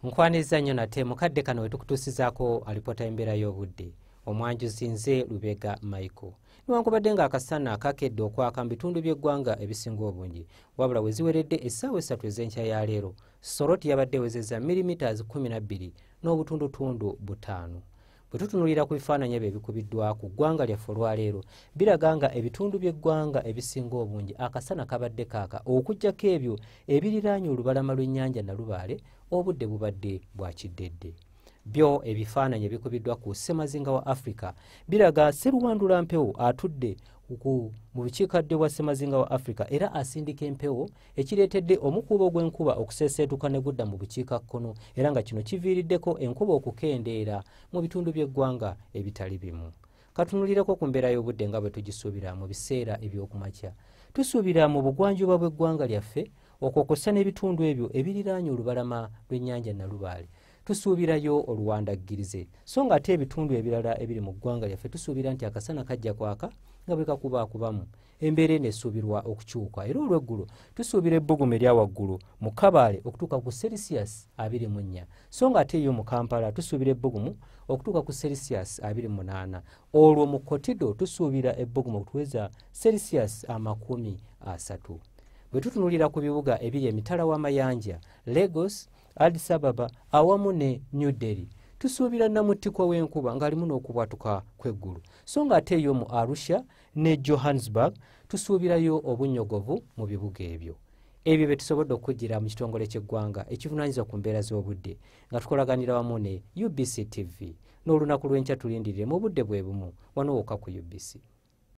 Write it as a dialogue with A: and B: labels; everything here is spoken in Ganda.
A: Nkwaniza nnyo nate mukadde kano we tukutuusizaako alipoota embeera y'obudde. Omwanjuzi nze Lubega Michael. Newankubadde ng'akasana kakedde okwaka mu bitundu by'eggwanga ebisinga obungi, wabula we ziweredde essaawa 3 ez'enkya ya leero, Soroti yabadde ewezezza milimiters 12 n'obutundutundu 5. Bwe tutunuulira ku bifaananyi ebyo ebikubiddwa ku ggwanga lyaffe olwaleero, biraga nga ebitundu by'eggwanga ebisinga obungi akasana kabadde kaaka okuggyako ebyo ebiriraanye olubalama lw'ennyanja Nalubaale, obudde bubadde bwa kiddedde. Byo ebifaananyi ebikubiddwa ku ssemazinga wa Africa biraga Sseruwandula mpewo atudde mu bukiikaddyo bwa ssemazinga wa Africa era asindika empewo ekireetedde omukuubo gw'enkuba okuseeseetuka ne gudda mu bukiikakkono era nga kino kiviiriddeko enkuba okukendeera mu bitundu by'eggwanga ebitali bimu. Katunulireko ku mbeera y'obudde nga bwe tugisuubira mu biseera eby'okumakya. Tusuubira mu bugwanjuba bw'eggwanga lyaffe okwokosa n'ebitundu ebyo ebiriraanye olubalama lw'ennyanja Nalubaale. Tusuubirayo oluwandaggirize so nga ate ebitundu ebirala ebiri mu ggwanga lyaffe tusuubira nti akasana kajja kwaka nga bwe kakubaakubamu. Embeera eno esuubirwa okukyuka era olw'eggulu tusuubira ebbugumu erya waggulu mu Kabaale okutuuka ku Celsius 24 so nga ate yo mu Kampala tusuubira ebbugumu okutuuka ku Celsius 28. Olwo mu Kotido tusuubira ebbugumu okutuweza Celsius 30. Bwe tutunuulira ku bibuga ebiri emitala w'amayanja Lagos, Addis Ababa awamu ne New Delhi tusuubira namuttikwa w'enkuba ng'alimu n'okubwatuka kw'eggulu so nga ate yo mu Arusha ne Johannesburg tusuubirayo obunnyogovu mu bibuga ebyo. Ebyo bye tusobodde okujjira mu kitongole ky'eggwanga ekivunaanyizibwa ku mbeera z'obudde nga tukolaganira wamu ne UBC TV. N'olunaku lw'enkya tulindirire mu budde bwe bumu wano wokka ku UBC.